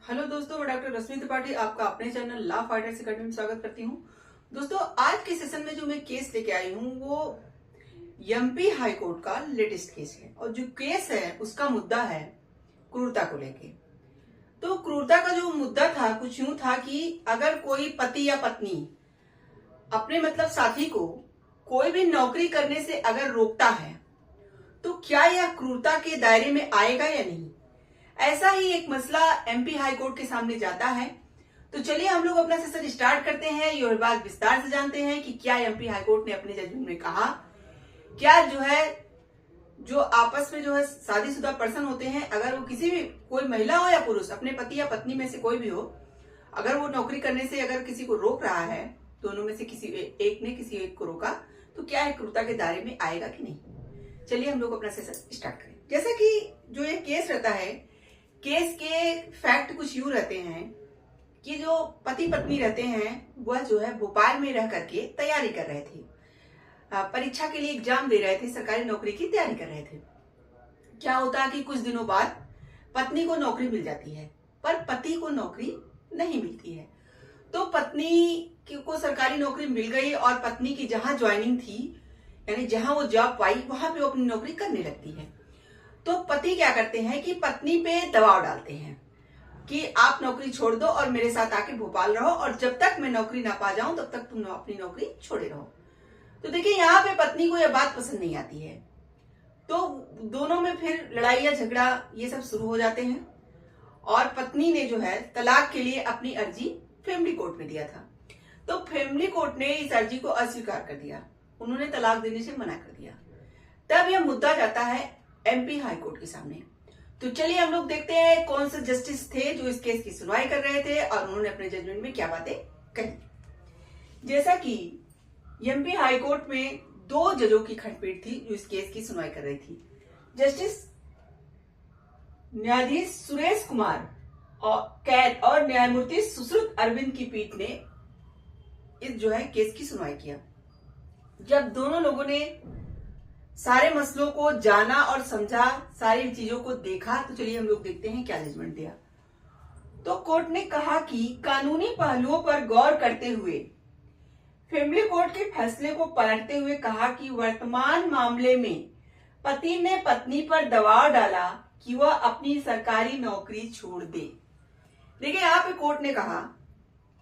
Hello दोस्तों, मैं doctor रश्मि त्रिपाठी आपका अपने चैनल लॉ फाइटर्स अकेडमी में स्वागत करती हूँ। दोस्तों, आज के सेशन में जो मैं केस लेके आई हूँ वो एमपी हाई कोर्ट का लेटेस्ट केस है और जो केस है उसका मुद्दा है क्रूरता को लेके। तो क्रूरता का जो मुद्दा था कुछ यूं था कि अगर कोई पति या पत्नी अपने साथी को कोई भी नौकरी करने से अगर रोकता है तो क्या यह क्रूरता के दायरे में आएगा या नहीं। ऐसा ही एक मसला एमपी हाई कोर्ट के सामने जाता है। तो चलिए हम लोग अपना सेशन स्टार्ट करते हैं। ये बात विस्तार से जानते हैं कि क्या एमपी हाई कोर्ट ने अपने जजमेंट में कहा, क्या जो आपस में शादीशुदा पर्सन होते हैं, अगर वो किसी भी कोई महिला हो या पुरुष अपने पति या पत्नी में से कोई भी हो, अगर वो नौकरी करने से अगर किसी को रोक रहा है, दोनों में से किसी एक ने किसी एक को रोका, तो क्या है क्रूरता के दायरे में आएगा कि नहीं। चलिए हम लोग अपना सेशन स्टार्ट करें। जैसा कि जो ये केस रहता है, केस के फैक्ट कुछ यूं रहते हैं कि जो पति पत्नी रहते हैं वह भोपाल में रह करके तैयारी कर रहे थे, परीक्षा के लिए एग्जाम दे रहे थे, सरकारी नौकरी की तैयारी कर रहे थे। क्या होता है कि कुछ दिनों बाद पत्नी को नौकरी मिल जाती है पर पति को नौकरी नहीं मिलती है। तो पत्नी को सरकारी नौकरी मिल गई और पत्नी की जहां ज्वाइनिंग थी, यानी जहां वो जॉब पाई, वहां पे वो अपनी नौकरी करने लगती है। तो पति क्या करते हैं कि पत्नी पे दबाव डालते हैं कि आप नौकरी छोड़ दो और मेरे साथ आके भोपाल रहो, और जब तक मैं नौकरी ना पा जाऊं तब तक तुम अपनी नौकरी छोड़े रहो। तो देखिए, यहाँ पे पत्नी को यह बात पसंद नहीं आती है, तो दोनों में फिर लड़ाई या झगड़ा ये सब शुरू हो जाते हैं। और पत्नी ने तलाक के लिए अपनी अर्जी फैमिली कोर्ट में दिया था। तो फैमिली कोर्ट ने इस अर्जी को अस्वीकार कर दिया, उन्होंने तलाक देने से मना कर दिया। तब यह मुद्दा जाता है एमपी हाई कोर्ट के सामने। तो चलिए हम लोग देखते हैं कौन से जस्टिस थे जो इस केस की सुनवाई कर रहे थे और उन्होंने अपने जजमेंट में क्या बातें कही। जैसा कि एमपी हाई कोर्ट में 2 जजों की खंडपीठ थी जो इस केस की सुनवाई कर रही थी। जस्टिस न्यायाधीश सुरेश कुमार और कैद और न्यायमूर्ति सुश्रुत अरविंद की पीठ ने इस केस की सुनवाई किया। जब दोनों लोगों ने सारे मसलों को जाना और समझा, सारी चीजों को देखा, तो चलिए हम लोग देखते हैं क्या जजमेंट दिया। तो कोर्ट ने कहा कि कानूनी पहलुओं पर गौर करते हुए फैमिली कोर्ट के फैसले को पलटते हुए कहा कि वर्तमान मामले में पति ने पत्नी पर दबाव डाला कि वह अपनी सरकारी नौकरी छोड़ दे। देखिए, यहाँ पे कोर्ट ने कहा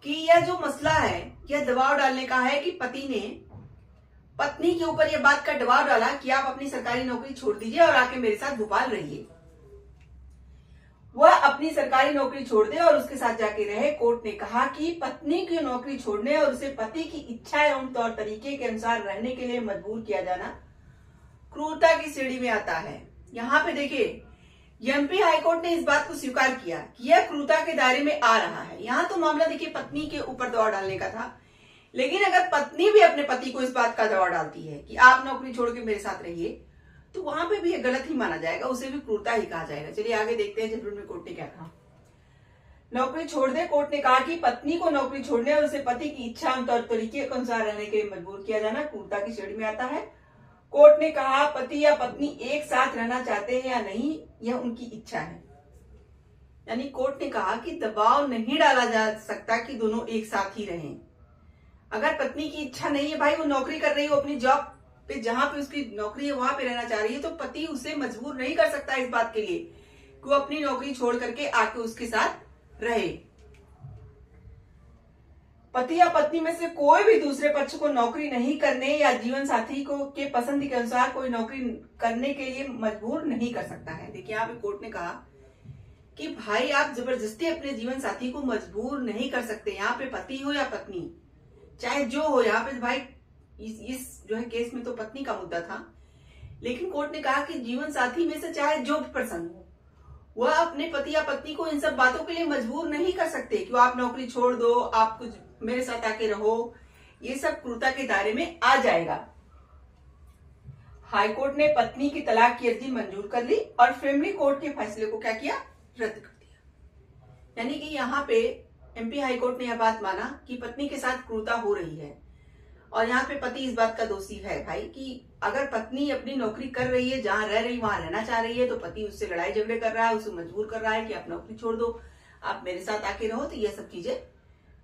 कि यह जो मसला है यह दबाव डालने का है कि पति ने पत्नी के ऊपर यह बात का दबाव डाला कि आप अपनी सरकारी नौकरी छोड़ दीजिए और आके मेरे साथ भोपाल रहिए। वह अपनी सरकारी नौकरी छोड़ दे और उसके साथ जाके रहे। कोर्ट ने कहा कि पत्नी की नौकरी छोड़ने और उसे पति की इच्छा एवं तौर तरीके के अनुसार रहने के लिए मजबूर किया जाना क्रूरता की श्रेणी में आता है। यहाँ पे देखिए, एमपी हाईकोर्ट ने इस बात को स्वीकार किया कि यह क्रूरता के दायरे में आ रहा है। यहाँ तो मामला देखिए पत्नी के ऊपर दबाव डालने का था, लेकिन अगर पत्नी भी अपने पति को इस बात का दबाव डालती है कि आप नौकरी छोड़ के मेरे साथ रहिए, तो वहां पे भी गलत ही माना जाएगा, उसे भी क्रूरता ही कहा जाएगा। चलिए आगे देखते हैं जजमेंट में कोर्ट ने क्या कहा। नौकरी छोड़ दे। कोर्ट ने कहा कि पत्नी को नौकरी छोड़ने और उसे पति की इच्छा और तरीके के अनुसार रहने के लिए मजबूर किया जाना क्रूरता की श्रेणी में आता है। कोर्ट ने कहा पति या पत्नी एक साथ रहना चाहते हैं या नहीं, यह उनकी इच्छा है। यानी कोर्ट ने कहा कि दबाव नहीं डाला जा सकता कि दोनों एक साथ ही रहें। अगर पत्नी की इच्छा नहीं है, भाई वो नौकरी कर रही हो अपनी जॉब पे, जहां पे उसकी नौकरी है वहां पे रहना चाह रही है, तो पति उसे मजबूर नहीं कर सकता इस बात के लिए कि वो अपनी नौकरी छोड़ करके आके उसके साथ रहे। पति या पत्नी में से कोई भी दूसरे पक्ष को नौकरी नहीं करने या जीवन साथी को के पसंद के अनुसार कोई नौकरी करने के लिए मजबूर नहीं कर सकता है। देखिए, यहाँ पे कोर्ट ने कहा कि भाई आप जबरदस्ती अपने जीवन साथी को मजबूर नहीं कर सकते। यहाँ पे पति हो या पत्नी, चाहे जो हो, यहाँ पे भाई इस केस में तो पत्नी का मुद्दा था, लेकिन कोर्ट ने कहा कि जीवन साथी में से चाहे जो भी पर्सन हो, वह अपने पति या पत्नी को इन सब बातों के लिए मजबूर नहीं कर सकते कि आप नौकरी छोड़ दो, आप कुछ मेरे साथ आके रहो। ये सब क्रूरता के दायरे में आ जाएगा। हाईकोर्ट ने पत्नी की तलाक की अर्जी मंजूर कर ली और फैमिली कोर्ट के फैसले को क्या किया, रद्द कर दिया। यानी कि यहाँ पे एमपी हाईकोर्ट ने यह बात माना कि पत्नी के साथ क्रूरता हो रही है और यहाँ पे पति इस बात का दोषी है भाई कि अगर पत्नी अपनी नौकरी कर रही है, जहां रह रही वहां रहना चाह रही है, तो पति उससे लड़ाई झगड़े कर रहा है, उसे मजबूर कर रहा है कि आप नौकरी छोड़ दो, आप मेरे साथ आके रहो, तो यह सब चीजें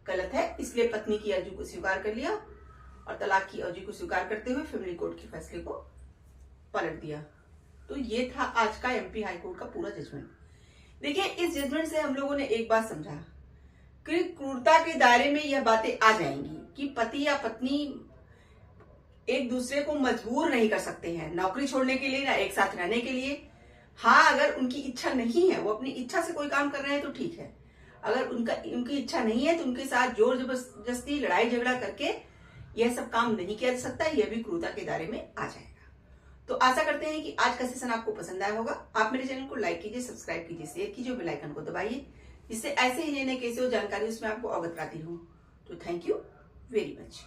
गलत है। इसलिए पत्नी की अर्जी को स्वीकार कर लिया और तलाक की अर्जी को स्वीकार करते हुए फैमिली कोर्ट के फैसले को पलट दिया। तो ये था आज का एमपी हाई कोर्ट का पूरा जजमेंट। देखिए, इस जजमेंट से हम लोगों ने एक बात समझा कि क्रूरता के दायरे में यह बातें आ जाएंगी कि पति या पत्नी एक दूसरे को मजबूर नहीं कर सकते हैं नौकरी छोड़ने के लिए ना एक साथ रहने के लिए। हाँ, अगर उनकी इच्छा नहीं है, वो अपनी इच्छा से कोई काम कर रहे हैं तो ठीक है। अगर उनकी इच्छा नहीं है तो उनके साथ जोर जबरदस्ती लड़ाई झगड़ा करके यह सब काम नहीं किया जा सकता। यह भी क्रूरता के दायरे में आ जाएगा। तो आशा करते हैं कि आज का सेशन आपको पसंद आया होगा। आप मेरे चैनल को लाइक कीजिए, सब्सक्राइब कीजिए, शेयर कीजिए, बेल आइकन को दबाइए, जिससे ऐसे ही नए नए केस हो जानकारी उसमें आपको अवगत कराती रहूं। तो थैंक यू वेरी मच।